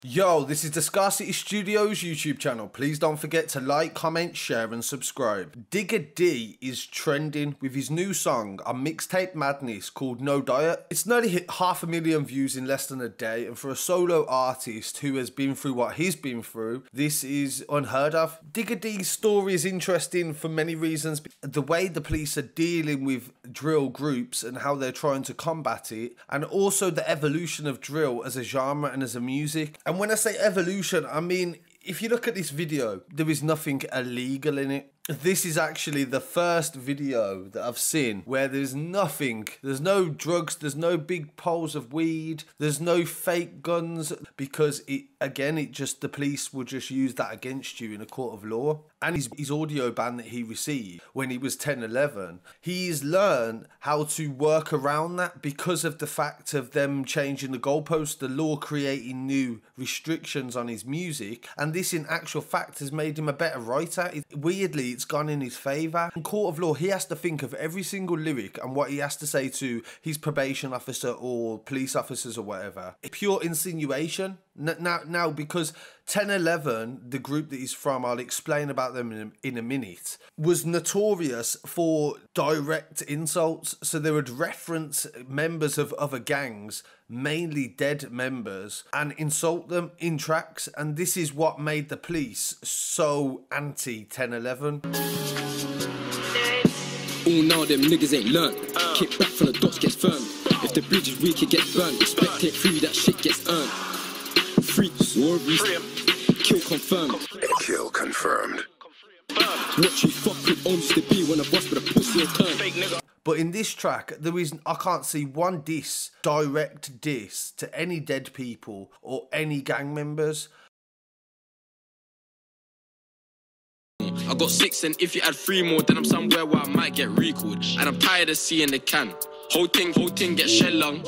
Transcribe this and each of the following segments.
Yo, this is the Scarcity Studios YouTube channel. Please don't forget to like, comment, share and subscribe. Digga D is trending with his new song on Mixtapemadness called No Diet. It's nearly hit 500,000 views in less than a day, and for a solo artist who has been through what he's been through, this is unheard of. Digga D's story is interesting for many reasons. The way the police are dealing with drill groups and how they're trying to combat it, and also the evolution of drill as a genre and as a music. And when I say evolution, I mean, if you look at this video, there is nothing illegal in it. This is actually the first video that I've seen where there's nothing, there's no drugs, there's no big poles of weed, there's no fake guns, because the police will just use that against you in a court of law. And his audio ban that he received when he was 10, 11, he's learned how to work around that because of the fact of them changing the goalposts, the law creating new restrictions on his music, and this in actual fact has made him a better writer. Weirdly, it's gone in his favour. In court of law, he has to think of every single lyric and what he has to say to his probation officer or police officers or whatever. Pure insinuation. Now, because 1011, the group that he's from, I'll explain about them in a minute, was notorious for direct insults. So they would reference members of other gangs, mainly dead members, and insult them in tracks. And this is what made the police so anti-1011. All now them niggas ain't learned. Kick back from the dots gets firmed. If the bridge is weak, it gets burned. Expect it free, that shit gets earned. Free, sorry. Kill confirmed. Kill confirmed. What you fuck with owns to be when I bust with a pussy or turn. But in this track, I can't see one direct diss to any dead people or any gang members. I got 6, and if you add 3 more, then I'm somewhere where I might get recalled. And I'm tired of seeing the can. Whole thing get shell lung.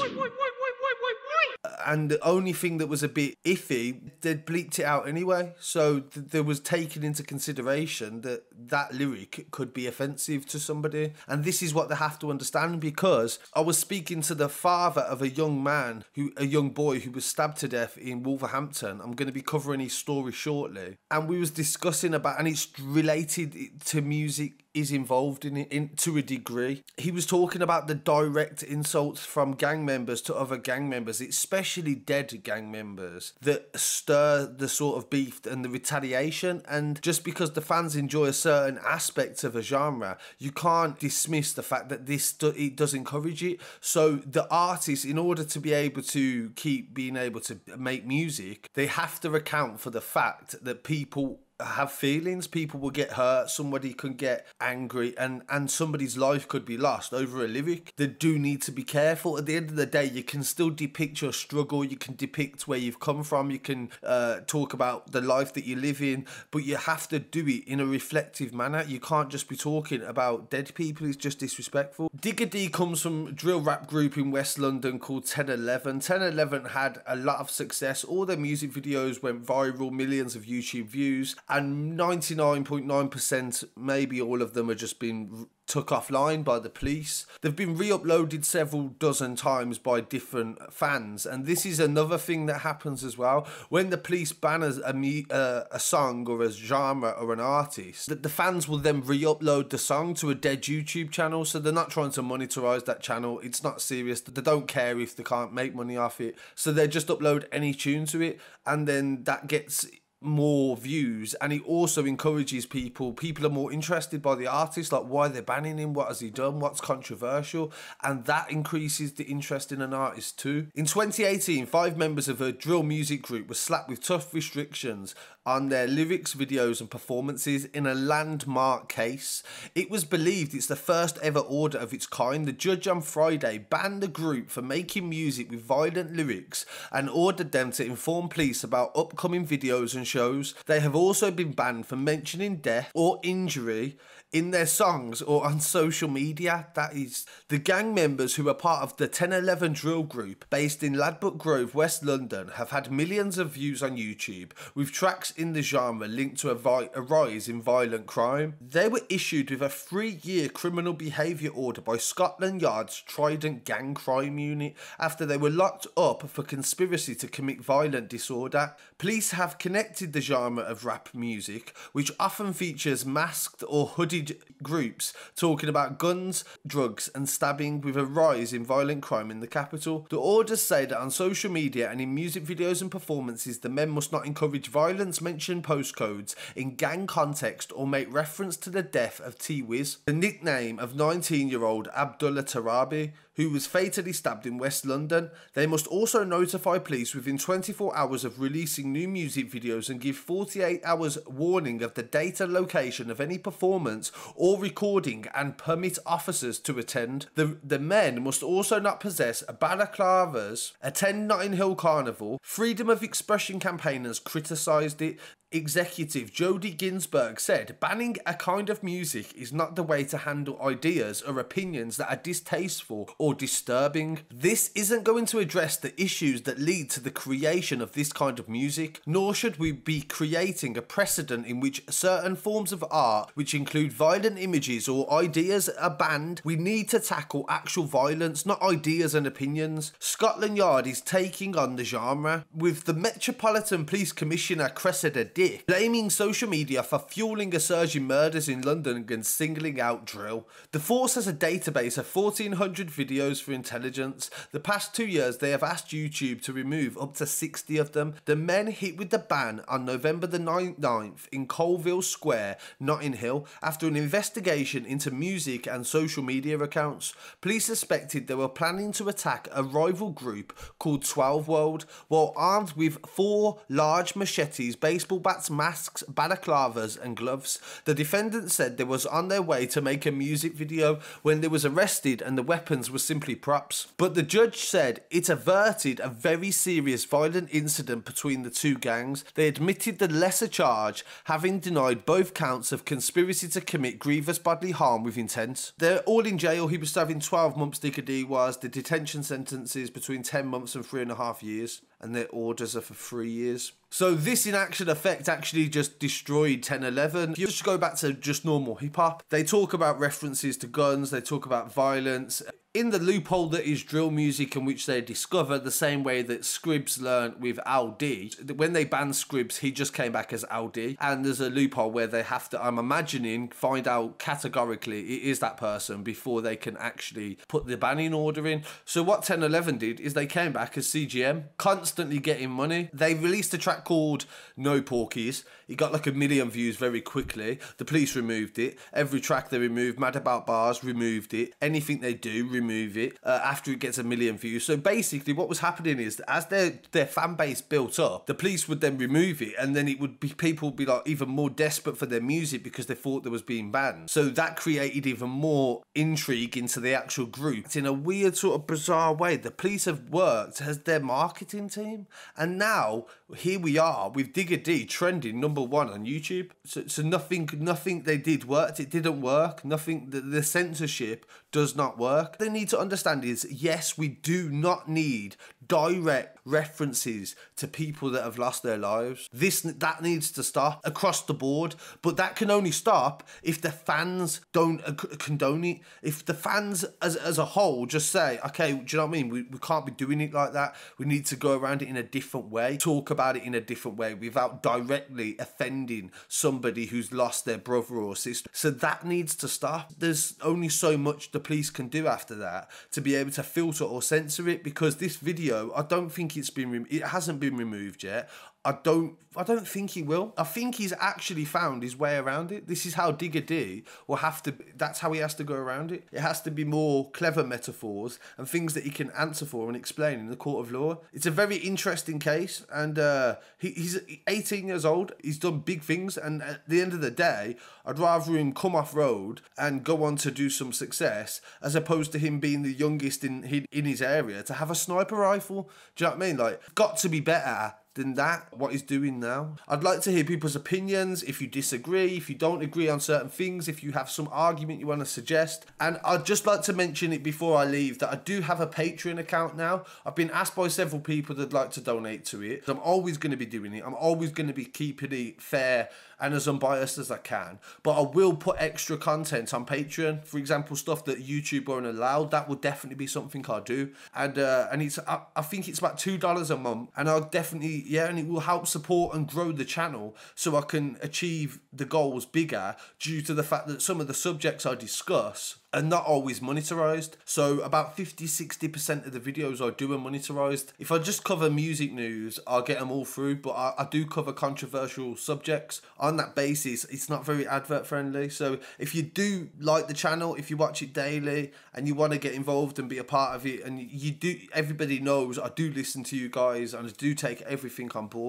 And the only thing that was a bit iffy, they'd bleeped it out anyway. So there was taken into consideration that that lyric could be offensive to somebody. And this is what they have to understand, because I was speaking to the father of a young boy who was stabbed to death in Wolverhampton. I'm going to be covering his story shortly. And we was discussing about, and it's related to music, is involved in it to a degree. He was talking about the direct insults from gang members to other gang members, especially dead gang members, that stir the sort of beef and the retaliation. And just because the fans enjoy a certain aspect of a genre, you can't dismiss the fact that it does encourage it. So the artists, in order to be able to keep being able to make music, they have to account for the fact that people have feelings, people will get hurt, somebody can get angry, and somebody's life could be lost over a lyric. They do need to be careful. At the end of the day, you can still depict your struggle, you can depict where you've come from, you can talk about the life that you live in, but you have to do it in a reflective manner. You can't just be talking about dead people, it's just disrespectful. Digga D comes from a drill rap group in West London called 1011. 1011 had a lot of success, all their music videos went viral, millions of YouTube views, and 99.9%, maybe all of them, are just been took offline by the police. They've been re-uploaded several dozen times by different fans, and this is another thing that happens as well. When the police ban a song or a genre or an artist, that the fans will then re-upload the song to a dead YouTube channel, so they're not trying to monetize that channel. It's not serious. They don't care if they can't make money off it, so they just upload any tune to it, and then that gets more views. And he also encourages people are more interested by the artist, like why they're banning him, what has he done, what's controversial, and that increases the interest in an artist too. In 2018, 5 members of a drill music group were slapped with tough restrictions on their lyrics, videos and performances in a landmark case. It was believed it's the first ever order of its kind. The judge on Friday banned the group for making music with violent lyrics and ordered them to inform police about upcoming videos and shows. They have also been banned for mentioning death or injury in their songs or on social media. That is, the gang members who are part of the 1011 drill group based in Ladbroke Grove, West London, have had millions of views on YouTube, with tracks in the genre linked to a rise in violent crime. They were issued with a 3-year criminal behaviour order by Scotland Yard's Trident gang crime unit after they were locked up for conspiracy to commit violent disorder. Police have connected the genre of rap music, which often features masked or hooded groups talking about guns, drugs and stabbing, with a rise in violent crime in the capital. The orders say that on social media and in music videos and performances, the men must not encourage violence, mention postcodes in gang context or make reference to the death of T-Wiz, the nickname of 19-year-old Abdullah Tarabi, who was fatally stabbed in West London. They must also notify police within 24 hours of releasing new music videos and give 48 hours warning of the date and location of any performance or recording, and permit officers to attend. The men must also not possess balaclavas, attend Notting Hill Carnival. Freedom of expression campaigners criticised it. Executive Jodie Ginsberg said, "Banning a kind of music is not the way to handle ideas or opinions that are distasteful or disturbing. This isn't going to address the issues that lead to the creation of this kind of music, nor should we be creating a precedent in which certain forms of art, which include violent images or ideas, are banned. We need to tackle actual violence, not ideas and opinions." Scotland Yard is taking on the genre, with the Metropolitan Police Commissioner Cressida Dick blaming social media for fueling a surge in murders in London and singling out drill. The force has a database of 1,400 videos for intelligence. The past 2 years, they have asked YouTube to remove up to 60 of them. The men hit with the ban on November the 9th in Colville Square, Notting Hill, after an investigation into music and social media accounts. Police suspected they were planning to attack a rival group called 12 World while armed with 4 large machetes, baseball bats, masks, balaclavas and gloves. The defendant said they was on their way to make a music video when they was arrested and the weapons were simply props. But the judge said it averted a very serious violent incident between the two gangs. They admitted the lesser charge, having denied both counts of conspiracy to commit grievous bodily harm with intent. They're all in jail. He was serving 12 months, Digga D was. The detention sentences between 10 months and 3.5 years, and their orders are for 3 years. So this in action effect actually just destroyed 1011. If you just go back to just normal hip hop, they talk about references to guns, they talk about violence. In the loophole that is drill music, in which they discover the same way that Scribs learned with Al D. When they banned Scribs, he just came back as Al D. And there's a loophole where they have to, I'm imagining, find out categorically it is that person before they can actually put the banning order in. So what 1011 did is they came back as CGM, constantly getting money. They released a track called No Porkies. It got like 1 million views very quickly. The police removed it. Every track they removed, Mad About Bars, removed it. Anything they do, remove it after it gets 1 million views. So basically what was happening is that as their fan base built up, the police would then remove it, and then it would be, people would be like even more desperate for their music because they thought they was being banned. So that created even more intrigue into the actual group. It's in a weird sort of bizarre way. The police have worked as their marketing team, and now here we are with Digga D trending #1 on YouTube. So nothing they did worked. It didn't work. Nothing. The censorship does not work. They need to understand is, yes, we do not need direct references to people that have lost their lives. That needs to stop across the board, but that can only stop if the fans don't condone it. If the fans as a whole just say, okay, do you know what I mean? We can't be doing it like that. We need to go around it in a different way, talk about it in a different way without directly offending somebody who's lost their brother or sister. So that needs to stop. There's only so much the police can do after that to be able to filter or censor it, because this video, I don't think it hasn't been removed yet. I don't think he will. I think he's actually found his way around it. This is how Digga D will have to, that's how he has to go around it. It has to be more clever metaphors and things that he can answer for and explain in the court of law. It's a very interesting case, and he's 18 years old. He's done big things, and at the end of the day, I'd rather him come off road and go on to do some success as opposed to him being the youngest in his area to have a sniper rifle. Do you know what I mean? Like, got to be better than that, what he's doing now. I'd like to hear people's opinions, if you disagree, if you don't agree on certain things, if you have some argument you want to suggest. And I'd just like to mention it before I leave that I do have a Patreon account now. I've been asked by several people that'd like to donate to it. I'm always going to be doing it. I'm always going to be keeping it fair and as unbiased as I can. But I will put extra content on Patreon. For example, stuff that YouTube won't allow. That would definitely be something I'll do. And it's I think it's about $2 a month. And I'll definitely, and it will help support and grow the channel so I can achieve the goals bigger due to the fact that some of the subjects I discuss are not always monetized. So about 50-60% of the videos I do are monetized. If I just cover music news, I'll get them all through, but I do cover controversial subjects. On that basis, it's not very advert friendly. So if you do like the channel, if you watch it daily and you want to get involved and be a part of it, and you do, everybody knows I do listen to you guys and I do take everything on board.